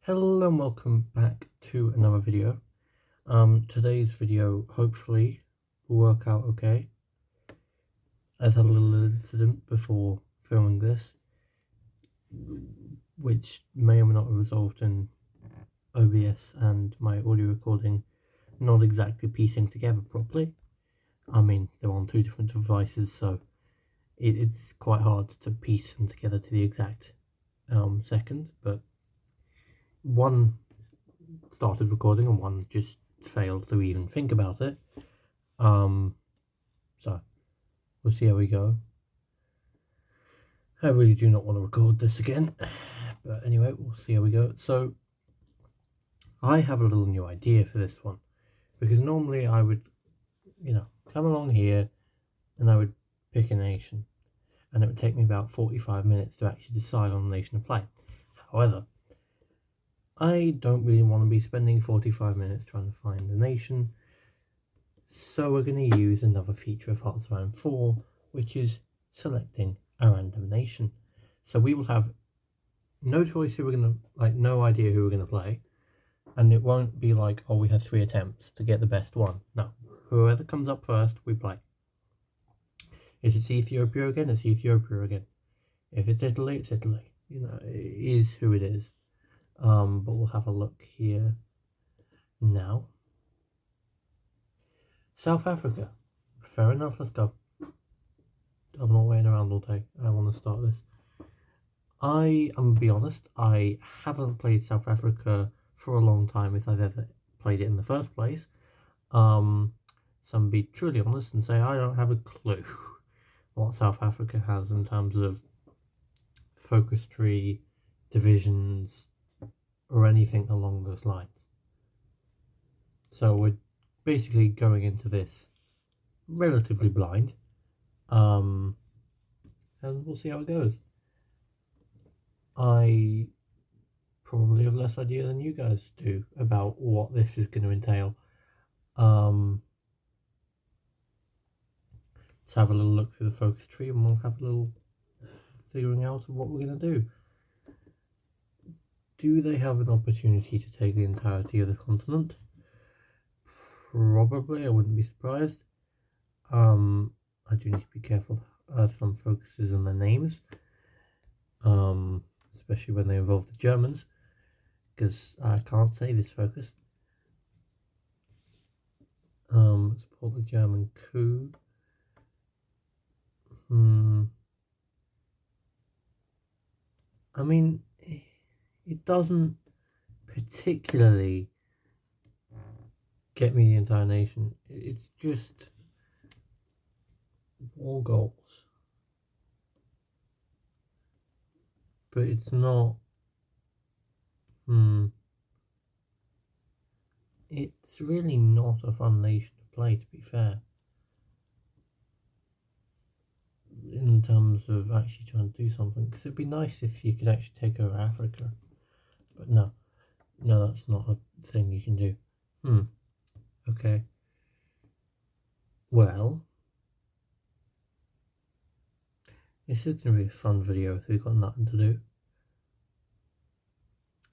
Hello and welcome back to another video. Today's video hopefully will work out okay. I've had a little incident before filming this, which may or may not have resolved in OBS and my audio recording not exactly piecing together properly. I mean, they're on two different devices, so it's quite hard to piece them together to the exact second, but one started recording and one just failed to even think about it. So we'll see how we go. I really do not want to record this again, but anyway, we'll see how we go. So I have a little new idea for this one, because normally I would, come along here and I would pick a nation, and it would take me about 45 minutes to actually decide on the nation to play. However, I don't really want to be spending 45 minutes trying to find a nation, so we're going to use another feature of Hearts of Iron 4, which is selecting a random nation. So we will have no choice who we're going to, no idea who we're going to play, and it won't be like, oh, we have 3 attempts to get the best one. No, whoever comes up first, we play. If it's Ethiopia again, it's Ethiopia again. If it's Italy, it's Italy. It is who it is. But we'll have a look here now. South Africa. Fair enough, let's go. I'm not waiting around all day. I want to start this. I'm going to be honest, I haven't played South Africa for a long time if I've ever played it in the first place. So I'm going to be truly honest and say I don't have a clue what South Africa has in terms of focus tree, divisions, or anything along those lines. So we're basically going into this relatively blind, and we'll see how it goes. I probably have less idea than you guys do about what this is going to entail. Let's have a little look through the focus tree and we'll have a little figuring out of what we're going to do. Do they have an opportunity to take the entirety of the continent? Probably, I wouldn't be surprised. I do need to be careful of some focuses on their names, especially when they involve the Germans, because I can't say this focus. Support the German coup. I mean, it doesn't particularly get me the entire nation. It's just war goals. But it's not... It's really not a fun nation to play, to be fair. In terms of actually trying to do something. Because it'd be nice if you could actually take over Africa. But no, that's not a thing you can do. Okay. Well, this is going to be a fun video if we've got nothing to do.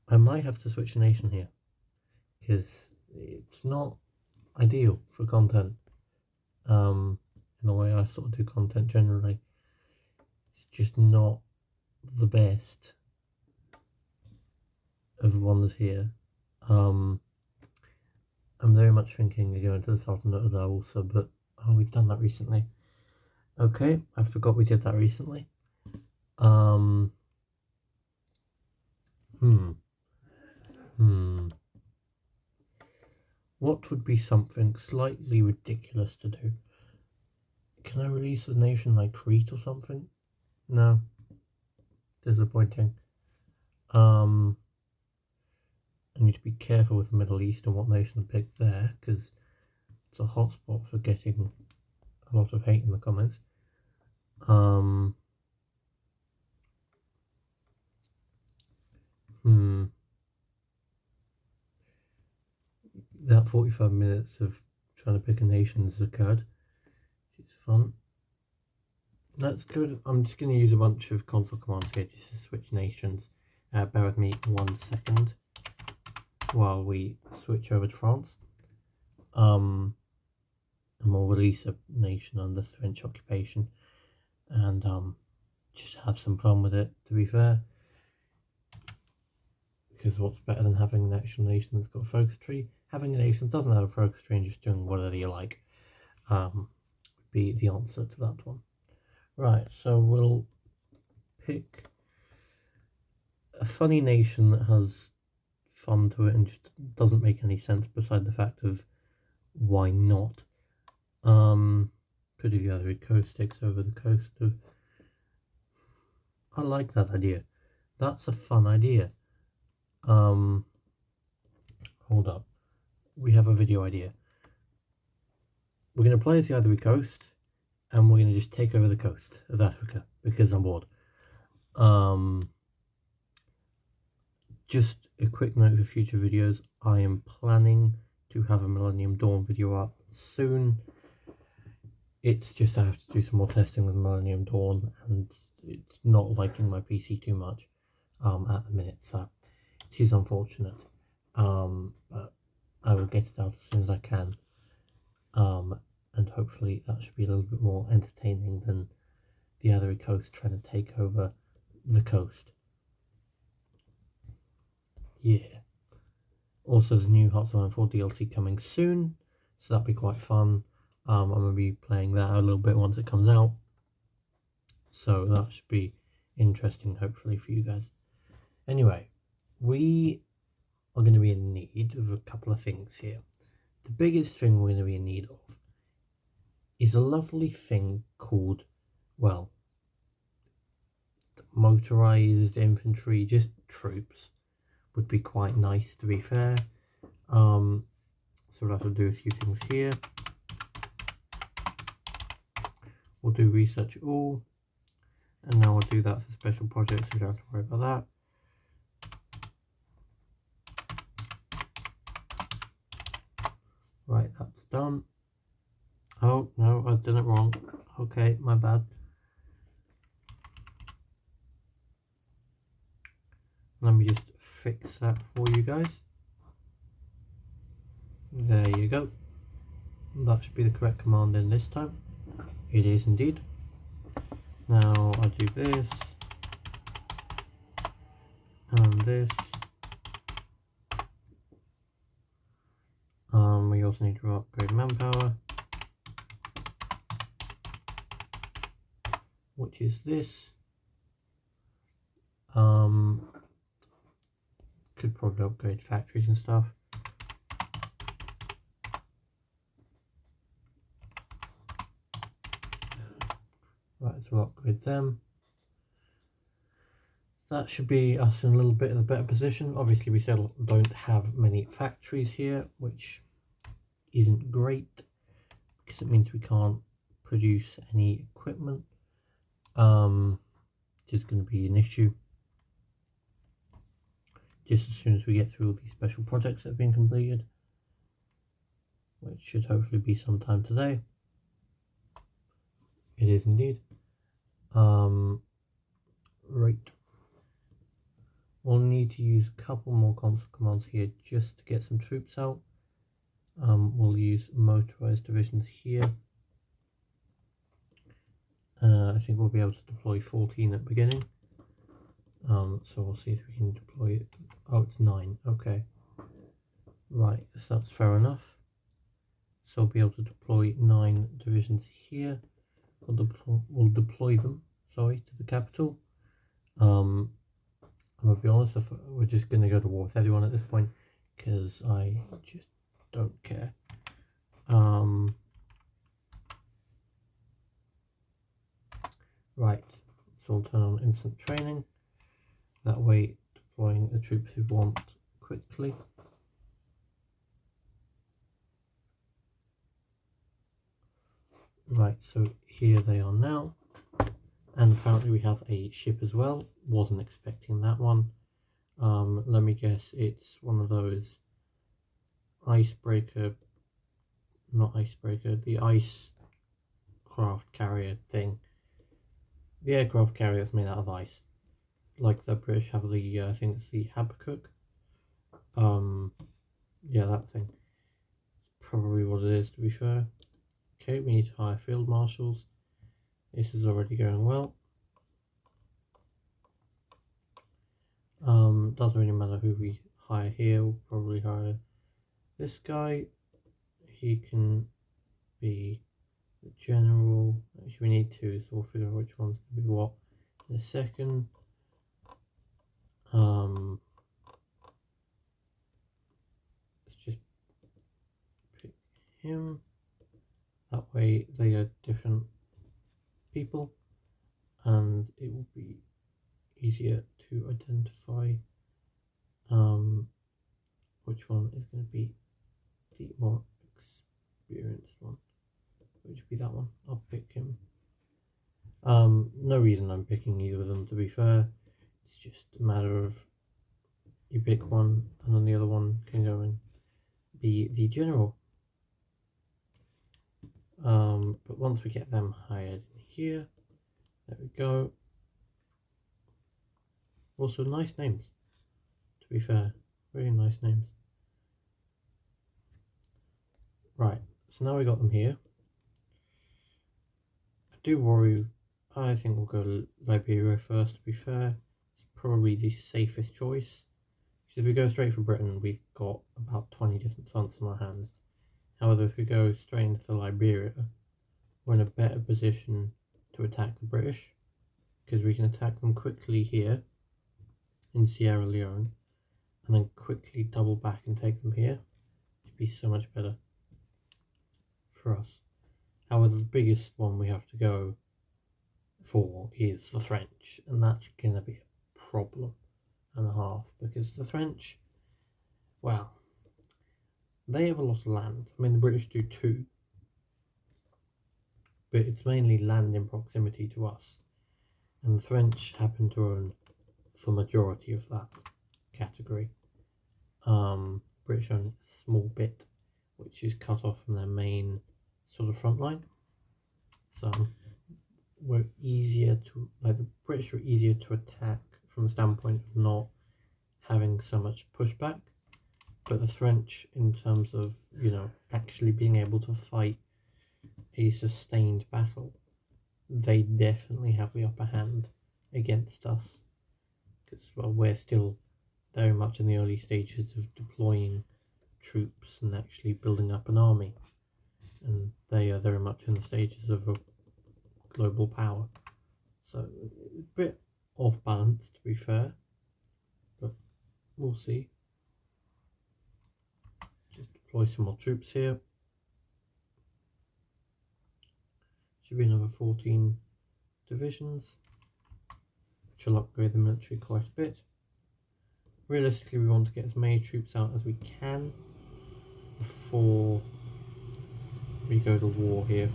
I might have to switch a nation here, because it's not ideal for content. In the way I sort of do content generally. It's just not the best of the ones here. I'm very much thinking of going to the Sultanate of the also, but we've done that recently. Okay, I forgot we did that recently. What would be something slightly ridiculous to do? Can I release a nation like Crete or something? No. Disappointing. I need to be careful with the Middle East and what nation to pick there, because it's a hotspot for getting a lot of hate in the comments. That 45 minutes of trying to pick a nation has occurred. It's fun. Let's go. I'm just going to use a bunch of console commands here just to switch nations. Bear with me 1 second. while we switch over to France. And we'll release a nation under French occupation and just have some fun with it, to be fair. Because what's better than having an actual nation that's got a focus tree? Having a nation that doesn't have a focus tree and just doing whatever you like would be the answer to that one. Right, so we'll pick a funny nation that has fun to it and just doesn't make any sense beside the fact of why not. Could do the Ivory Coast takes over the coast of... I like that idea. That's a fun idea. Hold up. We have a video idea. We're going to play as the Ivory Coast, and we're going to just take over the coast of Africa, because I'm bored. Just a quick note for future videos. I am planning to have a Millennium Dawn video up soon. It's just I have to do some more testing with Millennium Dawn, and it's not liking my PC too much at the minute, so it is unfortunate. But I will get it out as soon as I can. And hopefully that should be a little bit more entertaining than the Ivory Coast trying to take over the coast. Yeah. Also, there's a new Hearts 4 DLC coming soon, so that'll be quite fun. I'm going to be playing that a little bit once it comes out, so that should be interesting, hopefully, for you guys. Anyway, we are going to be in need of a couple of things here. The biggest thing we're going to be in need of is a lovely thing called, well, motorized infantry, just troops. Would be quite nice, to be fair. So we'll have to do a few things here. We'll do research all, and now we'll do that for special projects, so we don't have to worry about that. Right, that's done. Oh no, I did it wrong. Okay, my bad. Let me just fix that for you guys. There you go. That should be the correct command in this time. It is indeed. Now I do this and this. We also need to upgrade manpower, which is this. Could probably upgrade factories and stuff. Right, so we'll upgrade them. That should be us in a little bit of a better position. Obviously, we still don't have many factories here, which isn't great, because it means we can't produce any equipment, which is going to be an issue. Just as soon as we get through all these special projects that have been completed, which should hopefully be sometime today. It is indeed. Right. We'll need to use a couple more console commands here just to get some troops out. We'll use motorized divisions here. I think we'll be able to deploy 14 at the beginning. So we'll see if we can deploy it. Oh, it's 9. Okay. Right, so that's fair enough. So we'll be able to deploy 9 divisions here. We'll deploy them, sorry, to the capital. I'm gonna be honest, we're just gonna go to war with everyone at this point, because I just don't care. Right, so we'll turn on instant training. That way, deploying the troops we want quickly. Right, so here they are now. And apparently we have a ship as well. Wasn't expecting that one. Let me guess, it's one of those icebreaker, not icebreaker, the ice craft carrier thing. The aircraft carrier that's made out of ice. Like the British have the, I think it's the Habakkuk. Yeah, that thing. It's probably what it is, to be fair. Okay, we need to hire field marshals. This is already going well. Doesn't really matter who we hire here. We'll probably hire this guy. He can be the general. Actually, we need two, so we'll figure out which one's going to be what in a second. Let's just pick him. That way they are different people, and it will be easier to identify which one is going to be the more experienced one. Which would be that one. I'll pick him. No reason I'm picking either of them, to be fair. It's just a matter of you pick one and then the other one can go and be the general. But once we get them hired here, there we go. Also nice names, to be fair. Really nice names. Right, so now we got them here. I do worry. I think we'll go Liberia first, to be fair. It's probably the safest choice. Because if we go straight for Britain, we've got about 20 different fronts in our hands. However, if we go straight into Liberia, we're in a better position to attack the British. Because we can attack them quickly here in Sierra Leone. And then quickly double back and take them here. It'd be so much better for us. However, the biggest one we have to go for is the French, and that's going to be a problem and a half, because the French, well, they have a lot of land. I mean, the British do too, but it's mainly land in proximity to us, and the French happen to own the majority of that category. British own a small bit, which is cut off from their main sort of front line. So we're easier to, like, the British are easier to attack from the standpoint of not having so much pushback, but the French, in terms of, you know, actually being able to fight a sustained battle, they definitely have the upper hand against us, because, well, we're still very much in the early stages of deploying troops and actually building up an army, and they are very much in the stages of a global power. So a bit off balance, to be fair, but we'll see. Just deploy some more troops here. Should be another 14 divisions, which will upgrade the military quite a bit. Realistically, we want to get as many troops out as we can before we go to war here.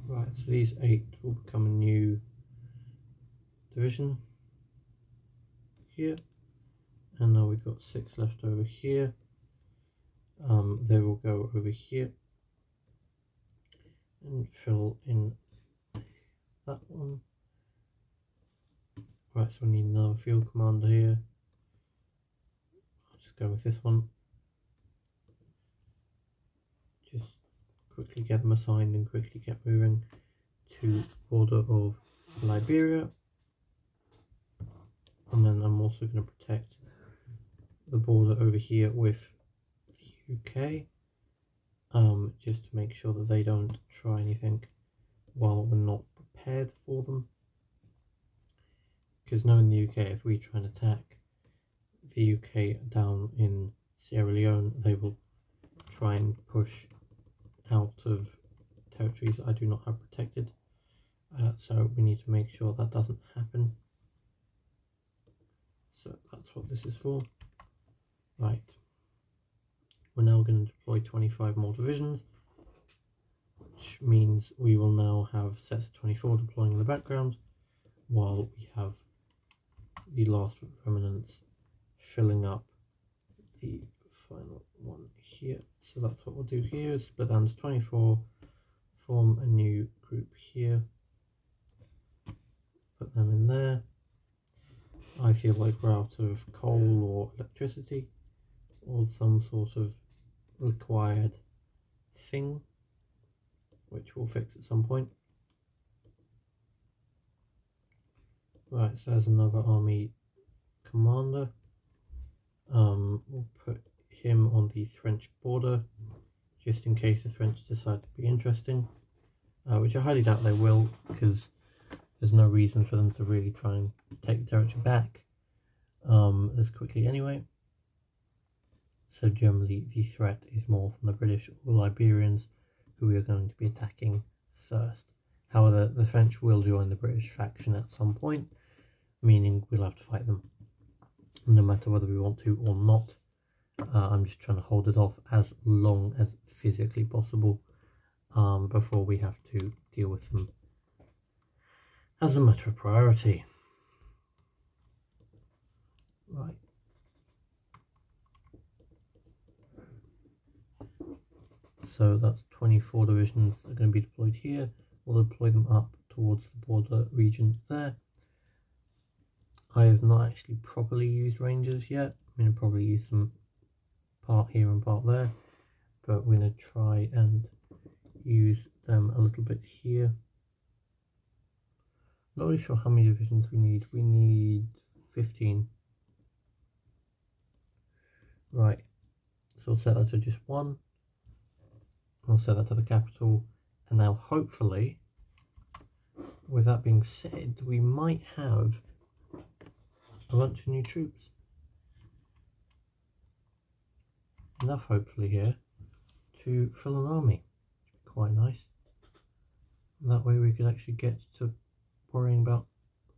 Right, so these 8 will become a new division here, and now we've got 6 left over here. They will go over here and fill in that one. Right, so we need another field commander here. I'll just go with this one. Just quickly get them assigned and quickly get moving to border of Liberia. And then I'm also going to protect the border over here with the UK, just to make sure that they don't try anything while we're not prepared for them. Because knowing the UK, if we try and attack the UK down in Sierra Leone, they will try and push out of territories I do not have protected. So we need to make sure that doesn't happen. So that's what this is for. Right. We're now going to deploy 25 more divisions, which means we will now have sets of 24 deploying in the background, while we have the last remnants filling up the final one here. So that's what we'll do here, is split down to 24, form a new group here, put them in there. I feel like we're out of coal or electricity or some sort of required thing, which we'll fix at some point. Right, so there's another army commander. We'll put him on the French border, just in case the French decide to be interesting, which I highly doubt they will, because there's no reason for them to really try and take the territory back as quickly anyway. So generally the threat is more from the British or Liberians, who we are going to be attacking first. However, the French will join the British faction at some point, meaning we'll have to fight them, no matter whether we want to or not. I'm just trying to hold it off as long as physically possible before we have to deal with them as a matter of priority. Right. So that's 24 divisions that are going to be deployed here. We'll deploy them up towards the border region there. I have not actually properly used rangers yet. I'm going to probably use some part here and part there, but we're going to try and use them a little bit here. Not really sure how many divisions we need. We need 15. Right, so we'll set that to just one. I'll set that to the capital, and now hopefully, with that being said, we might have a bunch of new troops. Enough hopefully here to fill an army, which would be quite nice. And that way we could actually get to worrying about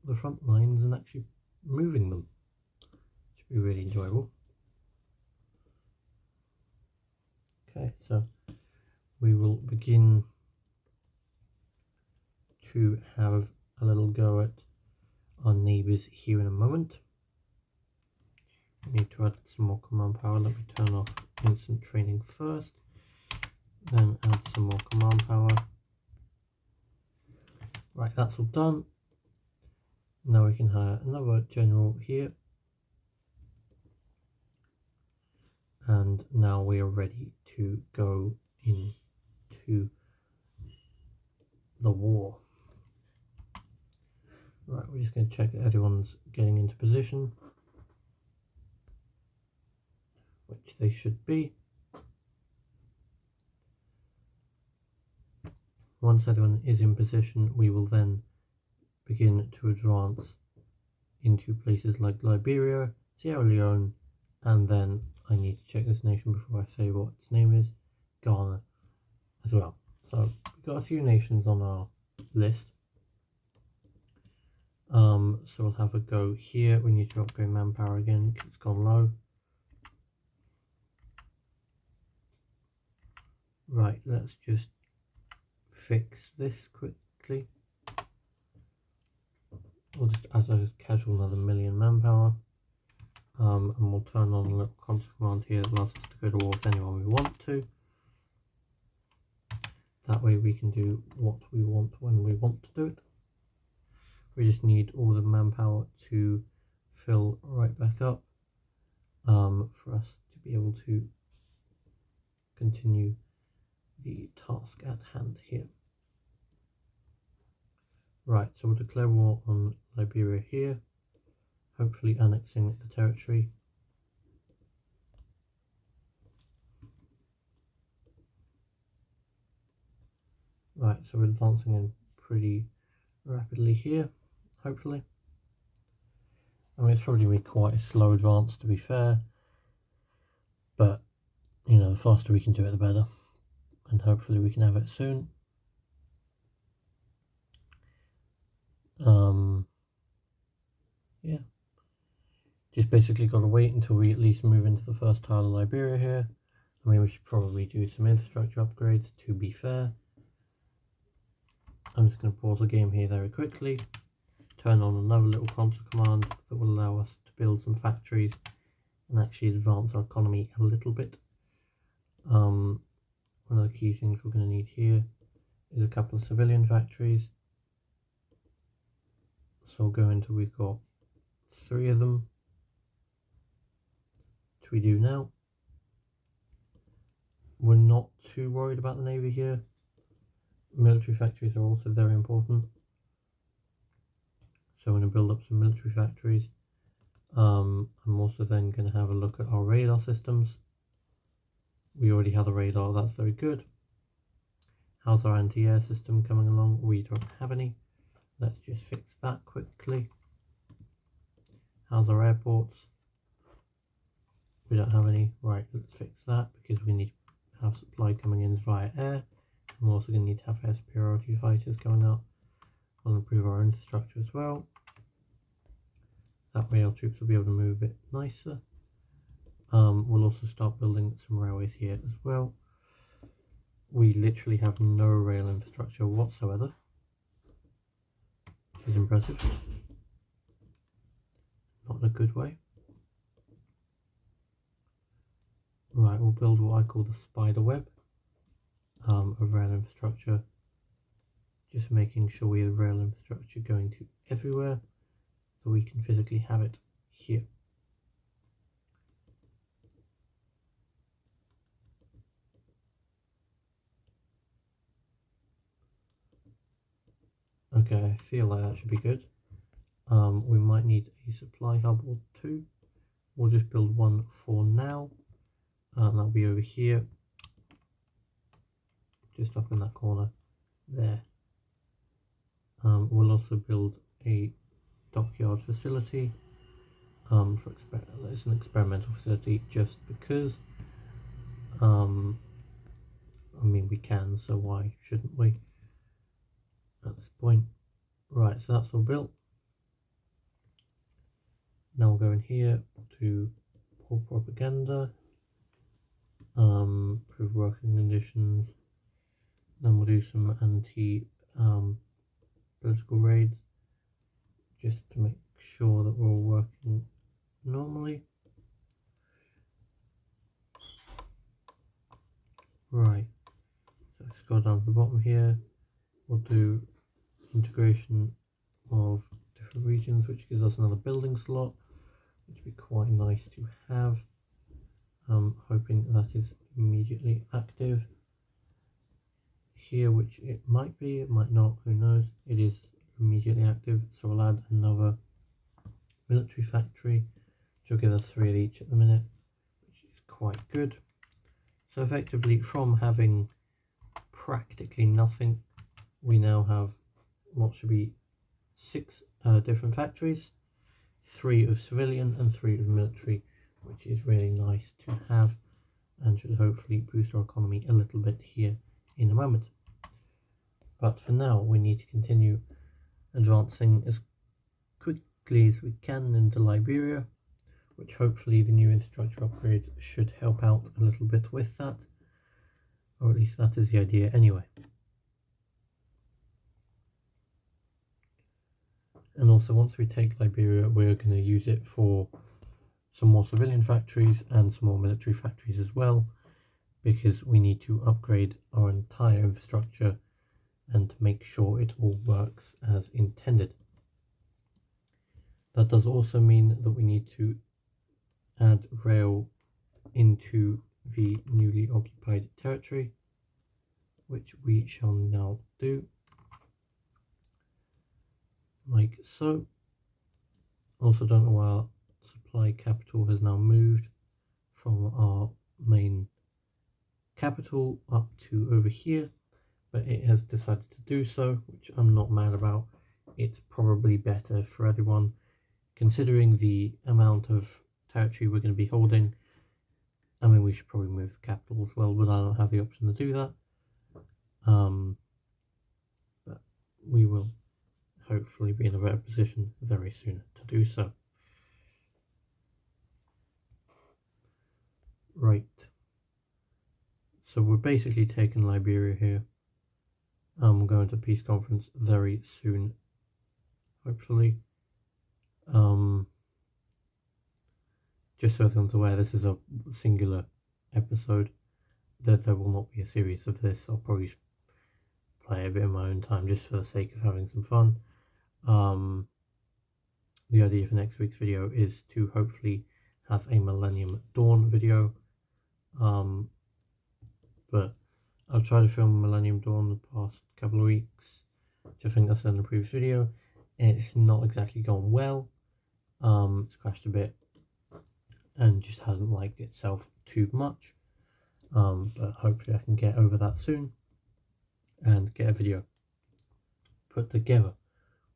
the front lines and actually moving them, which would be really enjoyable. Okay, so we will begin to have a little go at our neighbours here in a moment. We need to add some more command power. Let me turn off instant training first, then add some more command power. Right, that's all done. Now we can hire another general here. And now we are ready to go into the war. Right, we're just going to check that everyone's getting into position, which they should be. Once everyone is in position, we will then begin to advance into places like Liberia, Sierra Leone, and then I need to check this nation before I say what its name is, Ghana as well. So we've got a few nations on our list. So we'll have a go here. We need to upgrade manpower again because it's gone low. Right, let's just fix this quickly. We'll just add a casual another 1 million manpower. And we'll turn on a little console command here that allows us to go to war with anyone we want to. That way we can do what we want when we want to do it. We just need all the manpower to fill right back up for us to be able to continue the task at hand here. Right, so we'll declare war on Liberia here, hopefully annexing the territory. Right, so we're advancing in pretty rapidly here, hopefully. I mean, it's probably going to be quite a slow advance, to be fair, but, you know, the faster we can do it, the better, and hopefully we can have it soon. Yeah, just basically got to wait until we at least move into the first tile of Liberia here. I mean, we should probably do some infrastructure upgrades, to be fair. I'm just going to pause the game here very quickly, turn on another little console command that will allow us to build some factories and actually advance our economy a little bit. One of the key things we're going to need here is a couple of civilian factories. So we'll go into, we've got 3 of them, which we do now. We're not too worried about the Navy here. Military factories are also very important. So I'm going to build up some military factories. I'm also then going to have a look at our radar systems. We already have a radar, that's very good. How's our anti-air system coming along? We don't have any. Let's just fix that quickly. How's our airports? We don't have any. Right, let's fix that because we need to have supply coming in via air. And we're also going to need to have air superiority fighters going up. We'll improve our infrastructure as well. That way our troops will be able to move a bit nicer. We'll also start building some railways here as well. We literally have no rail infrastructure whatsoever, which is impressive. Not in a good way. Right, we'll build what I call the spider web of rail infrastructure. Just making sure we have rail infrastructure going to everywhere so we can physically have it here. Okay, I feel like that should be good. We might need a supply hub or 2. We'll just build one for now. And that'll be over here. Just up in that corner there. We'll also build a dockyard facility. It's an experimental facility just because. I mean, we can, so why shouldn't we at this point? Right, so that's all built. Now we'll go in here to poor propaganda, improve working conditions. Then we'll do some anti-political raids, just to make sure that we're all working normally. Right, so let's go down to the bottom here. We'll do integration of different regions, which gives us another building slot, which would be quite nice to have. I'm hoping that is immediately active here, which it might be, it might not, who knows. It is immediately active, so we'll add another military factory, which will give us 3 of each at the minute, which is quite good. So effectively, from having practically nothing, we now have what should be 6 different factories, 3 of civilian and 3 of military, which is really nice to have and should hopefully boost our economy a little bit here in a moment. But for now, we need to continue advancing as quickly as we can into Liberia, which hopefully the new infrastructure upgrades should help out a little bit with that, or at least that is the idea anyway. And also, once we take Liberia, we're going to use it for some more civilian factories and some more military factories as well, because we need to upgrade our entire infrastructure and to make sure it all works as intended. That does also mean that we need to add rail into the newly occupied territory, which we shall now do, like so. Also, don't know why our supply capital has now moved from our main capital up to over here, but it has decided to do so, which I'm not mad about. It's probably better for everyone, considering the amount of territory we're going to be holding. I mean, we should probably move the capital as well, but I don't have the option to do that. But we will hopefully be in a better position very soon to do so. Right. So we're basically taking Liberia here. We're going to peace conference very soon, hopefully. Just so everyone's aware, this is a singular episode. There will not be a series of this. I'll probably play a bit in my own time just for the sake of having some fun. the idea for next week's video is to hopefully have a Millennium Dawn video. But I've tried to film Millennium Dawn the past couple of weeks, which I think I said in the previous video, and it's not exactly gone well. It's crashed a bit and just hasn't liked itself too much. But hopefully I can get over that soon and get a video put together.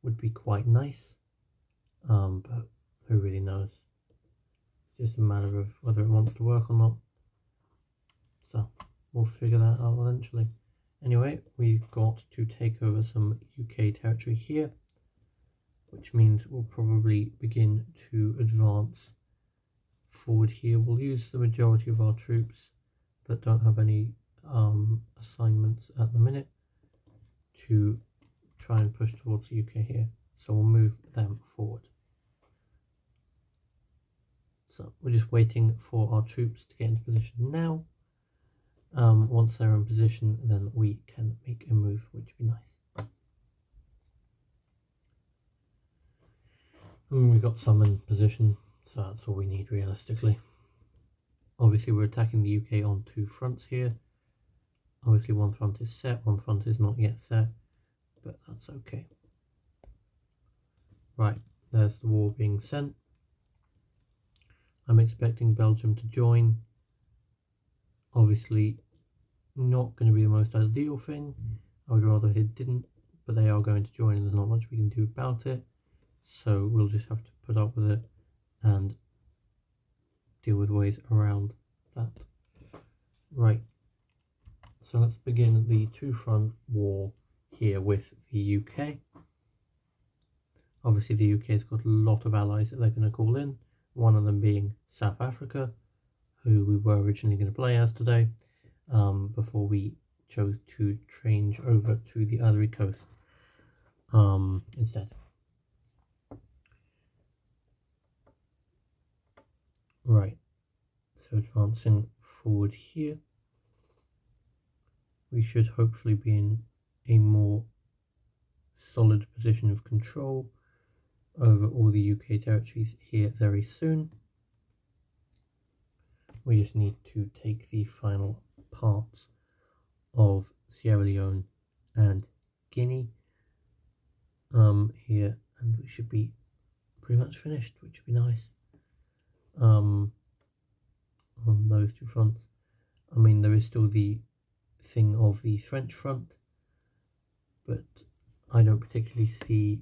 Would be quite nice. But who really knows? It's just a matter of whether it wants to work or not. So we'll figure that out eventually. Anyway, we've got to take over some UK territory here, which means we'll probably begin to advance forward here. We'll use the majority of our troops that don't have any assignments at the minute to try and push towards the UK here. So we'll move them forward. So we're just waiting for our troops to get into position now. Once they're in position, then we can make a move, which would be nice. And we've got some in position, so that's all we need realistically. Obviously we're attacking the UK on two fronts here. Obviously one front is set, one front is not yet set, but that's okay. Right, there's the war being sent. I'm expecting Belgium to join. Obviously not going to be the most ideal thing. I would rather it didn't, but they are going to join and there's not much we can do about it. So we'll just have to put up with it and deal with ways around that. Right, so let's begin the two-front war here with the UK. Obviously the UK has got a lot of allies that they're going to call in, one of them being South Africa, who we were originally going to play as today, before we chose to change over to the Ivory Coast instead. Right, so advancing forward here, we should hopefully be in a more solid position of control over all the UK territories here very soon. We just need to take the final parts of Sierra Leone and Guinea here, and we should be pretty much finished, which would be nice. On those two fronts. I mean, there is still the thing of the French front, but I don't particularly see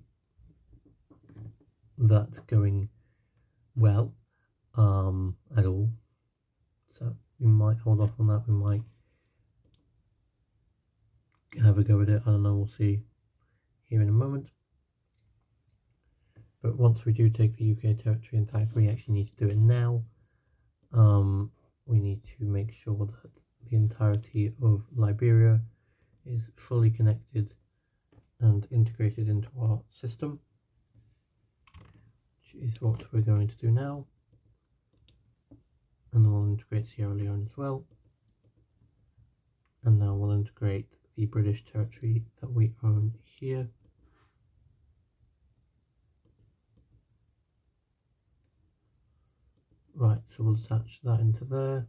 that going well at all. So we might hold off on that. We might have a go at it. I don't know. We'll see here in a moment. But once we do take the UK territory, in fact, we actually need to do it now. We need to make sure that the entirety of Liberia is fully connected and integrated into our system, which is what we're going to do now. And then we'll integrate Sierra Leone as well. And now we'll integrate the British territory that we own here. Right, so we'll attach that into there.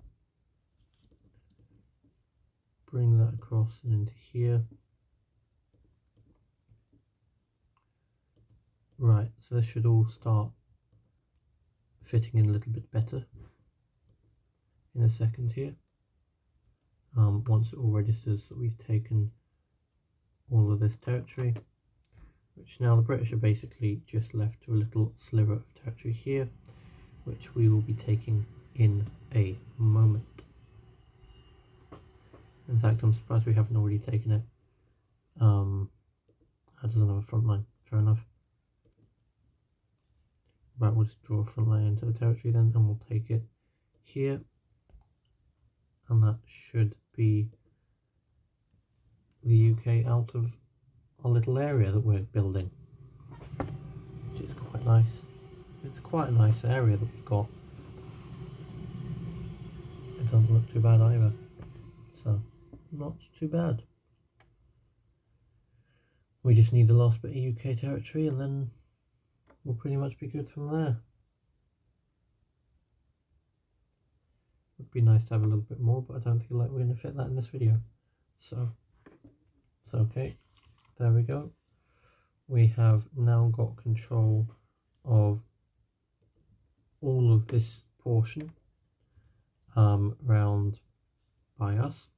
Bring that across and into here. Right, so this should all start fitting in a little bit better in a second here. Once it all registers that we've taken all of this territory, which now the British are basically just left to a little sliver of territory here, which we will be taking in a moment. In fact, I'm surprised we haven't already taken it. That doesn't have a front line, fair enough. Right, we'll just draw a front line into the territory then, and we'll take it here. And that should be the UK out of our little area that we're building, which is quite nice. It's quite a nice area that we've got. It doesn't look too bad either, so not too bad. We just need the last bit of UK territory and then will pretty much be good from there. Would be nice to have a little bit more, but I don't feel like we're going to fit that in this video. So it's okay. There we go. We have now got control of all of this portion round by us.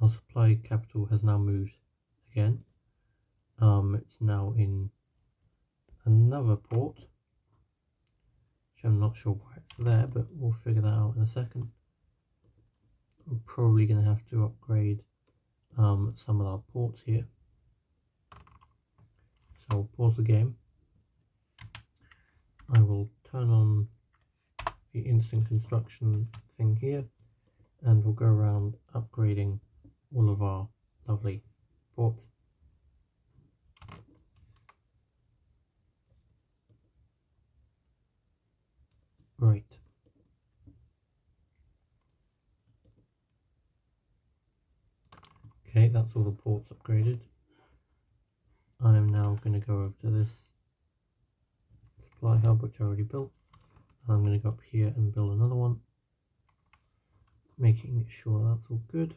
Our supply capital has now moved again. It's now in another port, which I'm not sure why it's there, but we'll figure that out in a second. We're probably going to have to upgrade some of our ports here. So I'll pause the game. I will turn on the instant construction thing here, and we'll go around upgrading all of our lovely ports. Right. Okay, that's all the ports upgraded. I am now going to go over to this supply hub, which I already built. I'm going to go up here and build another one, making sure that's all good.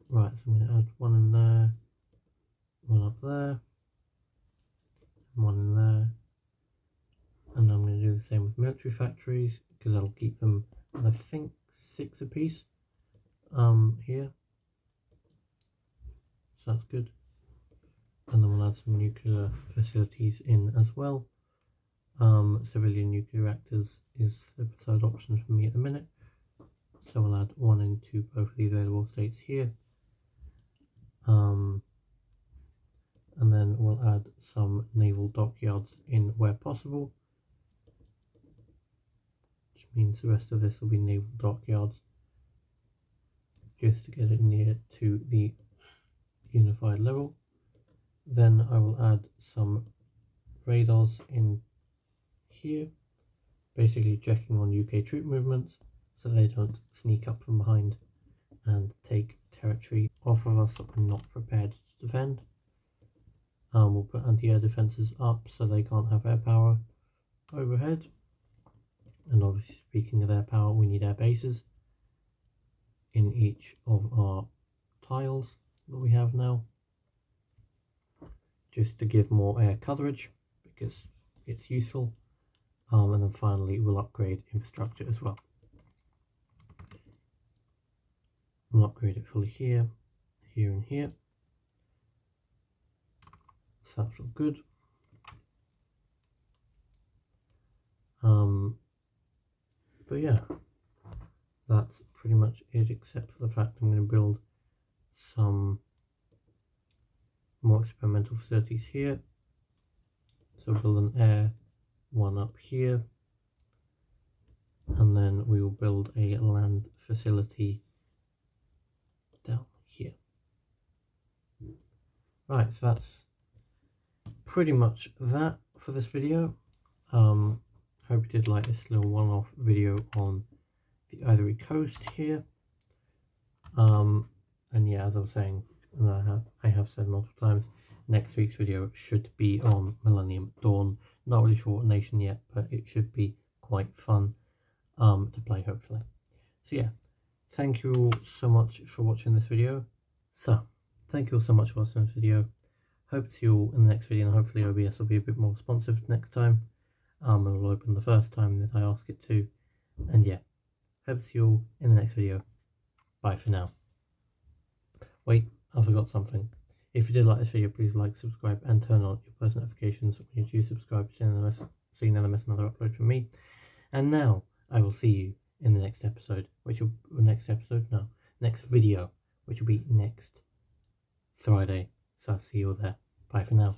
Right, so I'm going to add one in there, one up there, and one in there. And I'm going to do the same with military factories, because that'll keep them, I think, 6 apiece here. So that's good. And then we'll add some nuclear facilities in as well. Civilian nuclear reactors is the preferred option for me at the minute. So we'll add one into both of the available states here. And then we'll add some naval dockyards in where possible, which means the rest of this will be naval dockyards, just to get it near to the unified level. Then I will add some radars in here, basically checking on UK troop movements so they don't sneak up from behind and take territory off of us that we're not prepared to defend. We'll put anti-air defences up so they can't have air power overhead. And obviously, speaking of air power, we need air bases in each of our tiles that we have now, just to give more air coverage because it's useful. And then finally we'll upgrade infrastructure as well. We'll upgrade it fully here, here and here. So that's all good. But yeah, that's pretty much it, except for the fact I'm going to build some more experimental facilities here. So build an air one up here, and then we will build a land facility down here. Right, so that's pretty much that for this video. Hope you did like this little one-off video on the Ivory Coast here. And yeah, as I was saying, and I have said multiple times, next week's video should be on Millennium Dawn. Not really sure what nation yet, but it should be quite fun to play, hopefully. So yeah, thank you all so much for watching this video. So, thank you all so much for watching this video. Hope to see you all in the next video, and hopefully OBS will be a bit more responsive next time. It will open the first time that I ask it to. And yeah, hope to see you all in the next video. Bye for now. Wait, I forgot something. If you did like this video, please like, subscribe, and turn on your post notifications when you do subscribe so you never miss another upload from me. And now, I will see you in the next episode, next video, which will be next Friday. So I'll see you all there. Bye for now.